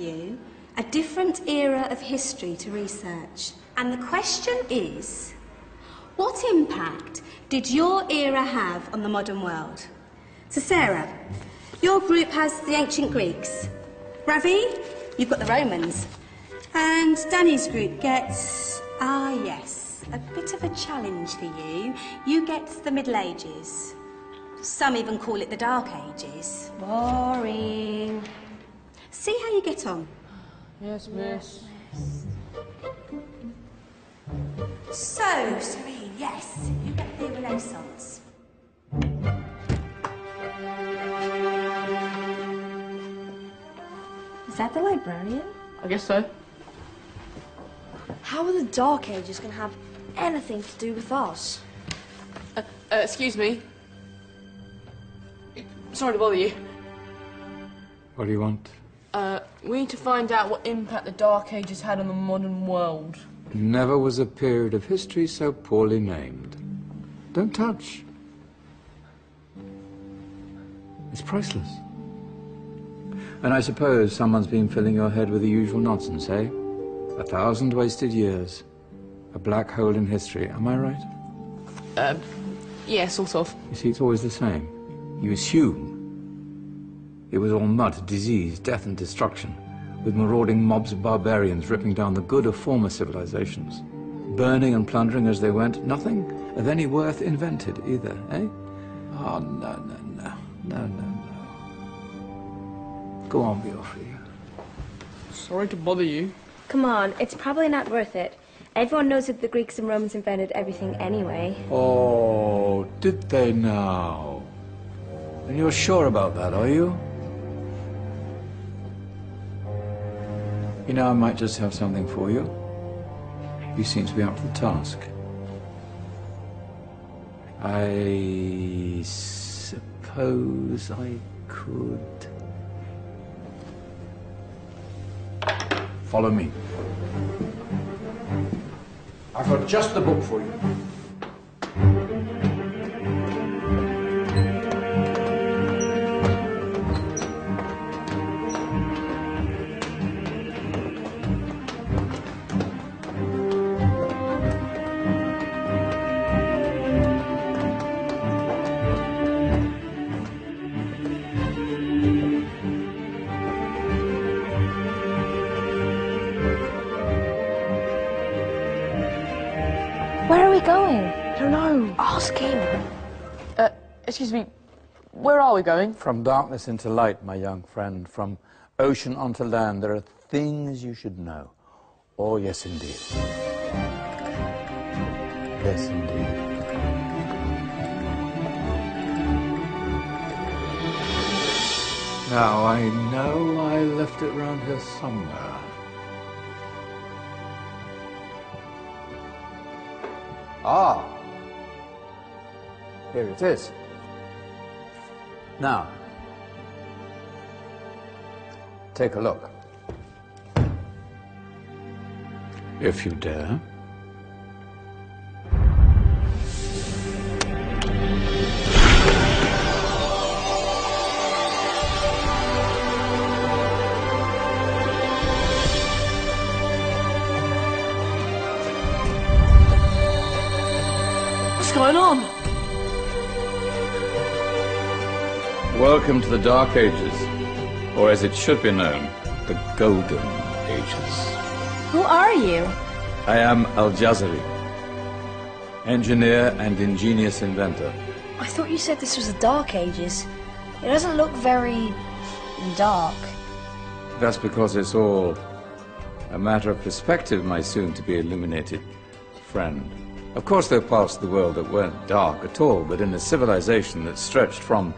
you a different era of history to research. And the question is, what impact did your era have on the modern world? So Sarah, your group has the ancient Greeks. Ravi, you've got the Romans. And Danny's group gets, yes, a bit of a challenge for you. You get the Middle Ages. Some even call it the Dark Ages. Boring. See how you get on. Yes, miss. So, Serene, yes, you get the Renaissance. Is that the librarian? I guess so. How are the Dark Ages going to have anything to do with us? Excuse me. Sorry to bother you. What do you want? We need to find out what impact the Dark Ages had on the modern world. Never was a period of history so poorly named. Don't touch. It's priceless. And I suppose someone's been filling your head with the usual nonsense, eh? 1,000 wasted years. A black hole in history, am I right? Yeah, sort of. You see, it's always the same. You assume it was all mud, disease, death and destruction, with marauding mobs of barbarians ripping down the good of former civilizations, burning and plundering as they went, nothing of any worth invented either, eh? Oh, no. Go on, Beofrey. Sorry to bother you. Come on, it's probably not worth it. Everyone knows that the Greeks and Romans invented everything anyway. Oh, did they now? And you're sure about that, are you? You know, I might just have something for you. You seem to be up to the task. I suppose I could... Follow me. I've got just the book for you. Where are we going? I don't know. Ask him. Excuse me, where are we going? From darkness into light, my young friend. From ocean onto land, there are things you should know. Oh, yes, indeed. Yes, indeed. Now, I know I left it round here somewhere. Ah, here it is. Now, take a look. If you dare. What's going on? Welcome to the Dark Ages, or as it should be known, the Golden Ages. Who are you? I am Al-Jazari, engineer and ingenious inventor. I thought you said this was the Dark Ages. It doesn't look very dark. That's because it's all a matter of perspective, my soon-to-be illuminated friend. Of course, there are parts of the world that weren't dark at all, but in a civilization that stretched from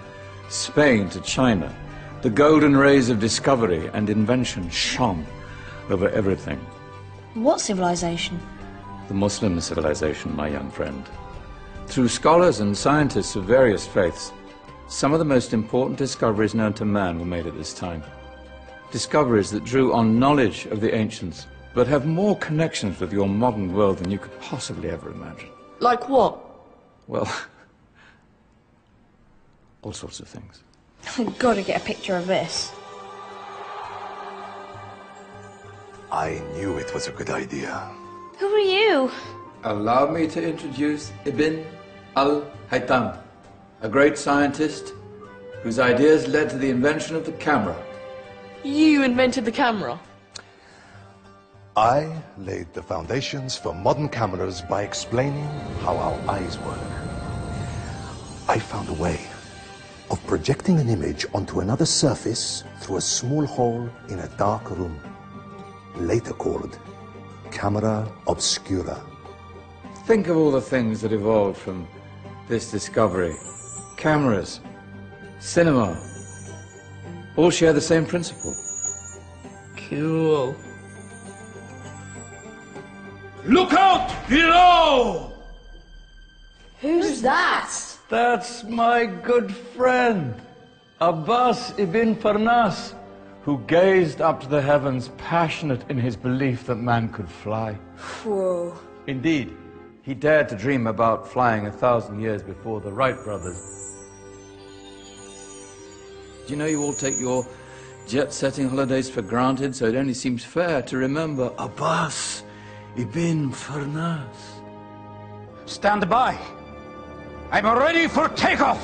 Spain to China, the golden rays of discovery and invention shone over everything. What civilization? The Muslim civilization, my young friend. Through scholars and scientists of various faiths, some of the most important discoveries known to man were made at this time. Discoveries that drew on knowledge of the ancients, but have more connections with your modern world than you could possibly ever imagine. Like what? Well, all sorts of things. I've got to get a picture of this. I knew it was a good idea. Who are you? Allow me to introduce Ibn al-Haytham, a great scientist whose ideas led to the invention of the camera. You invented the camera. I laid the foundations for modern cameras by explaining how our eyes work. I found a way of projecting an image onto another surface through a small hole in a dark room, later called camera obscura. Think of all the things that evolved from this discovery. Cameras, cinema, all share the same principle. Cool. Look out below! Who's that? That's my good friend, Abbas ibn Farnas, who gazed up to the heavens, passionate in his belief that man could fly. Whoa. Indeed, he dared to dream about flying 1,000 years before the Wright brothers. Do you know you all take your jet-setting holidays for granted, so it only seems fair to remember Abbas ibn Farnas. Stand by. I'm ready for takeoff.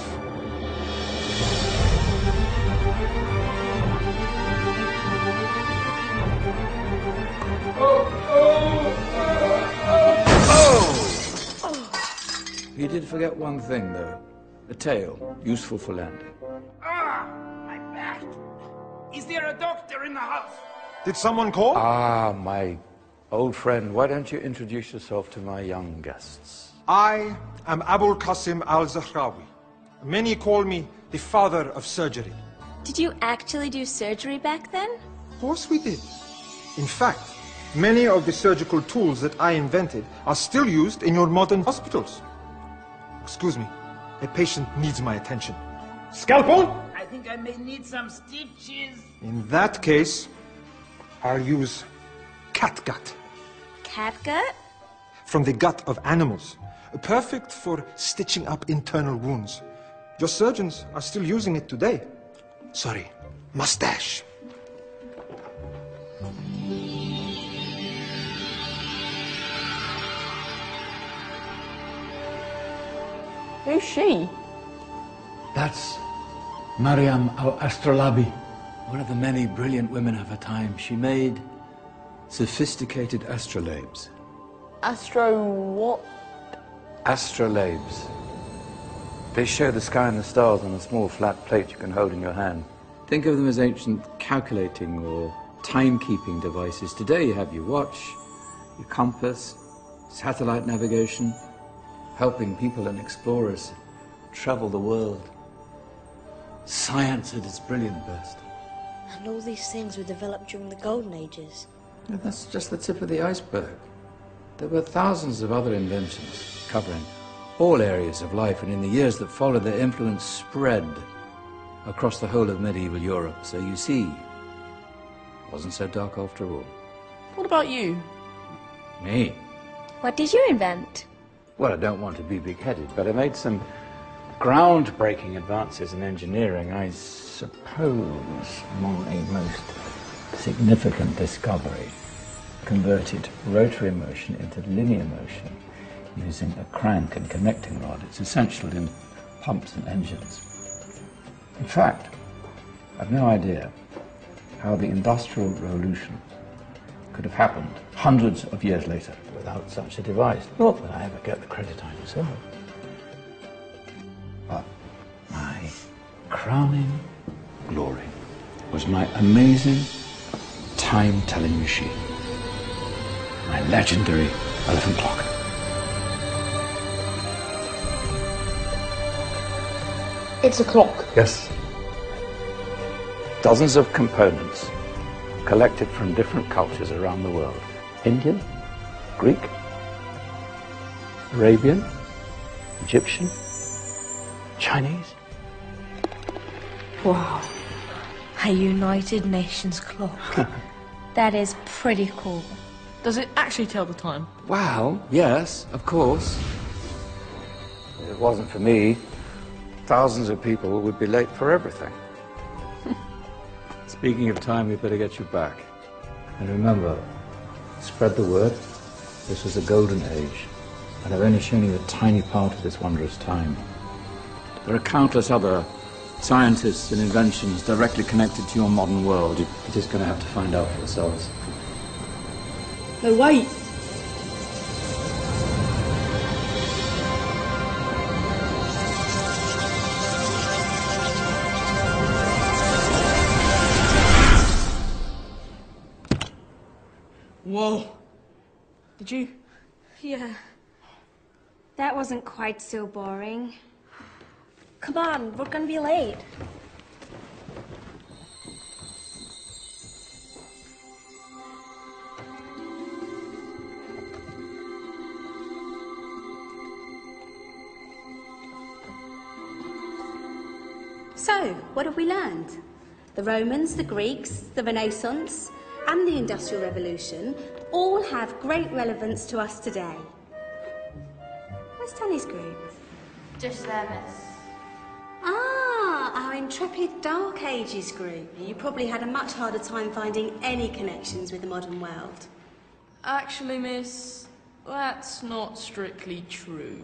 You did forget one thing, though. A tail, useful for landing. Ah, my back. Is there a doctor in the house? Did someone call? Ah, my old friend, why don't you introduce yourself to my young guests? I am Abul Qasim al-Zahrawi. Many call me the father of surgery. Did you actually do surgery back then? Of course we did. In fact, many of the surgical tools that I invented are still used in your modern hospitals. Excuse me, a patient needs my attention. Scalpel? I think I may need some stitches. In that case, I'll use catgut. Catgut? From the gut of animals. Perfect for stitching up internal wounds. Your surgeons are still using it today. Sorry, mustache. Who's she? That's Maryam al-Astrolabi, one of the many brilliant women of her time. She made sophisticated astrolabes. Astro what? Astrolabes. They show the sky and the stars on a small flat plate you can hold in your hand. Think of them as ancient calculating or timekeeping devices. Today you have your watch, your compass, satellite navigation, helping people and explorers travel the world. Science at its brilliant best. And all these things were developed during the Golden Ages. Yeah, that's just the tip of the iceberg. There were thousands of other inventions covering all areas of life, and in the years that followed, their influence spread across the whole of medieval Europe. So you see, it wasn't so dark after all. What about you? Me? What did you invent? Well, I don't want to be big-headed, but I made some groundbreaking advances in engineering. I suppose my most significant discovery converted rotary motion into linear motion using a crank and connecting rod. It's essential in pumps and engines. In fact, I've no idea how the Industrial Revolution could have happened hundreds of years later without such a device. Not that I ever get the credit I deserve. But my crowning glory was my amazing time-telling machine, my legendary elephant clock. It's a clock. Yes. Dozens of components collected from different cultures around the world. Indian, Greek, Arabian, Egyptian, Chinese. Wow. A United Nations clock. That is pretty cool. Does it actually tell the time? Well, yes, of course. If it wasn't for me, thousands of people would be late for everything. Speaking of time, we better get you back. And remember, Spread the word. This was the Golden Age, and I've only shown you a tiny part of this wondrous time. There are countless other scientists and inventions directly connected to your modern world. You're just going to have to find out for yourselves. No, wait. Whoa. Did you? Yeah. That wasn't quite so boring. Come on, we're gonna be late. So, what have we learned? The Romans, the Greeks, the Renaissance, and the Industrial Revolution all have great relevance to us today. Where's Tanya's group? Just there, miss. Ah, our intrepid Dark Ages group. You probably had a much harder time finding any connections with the modern world. Actually, miss, that's not strictly true.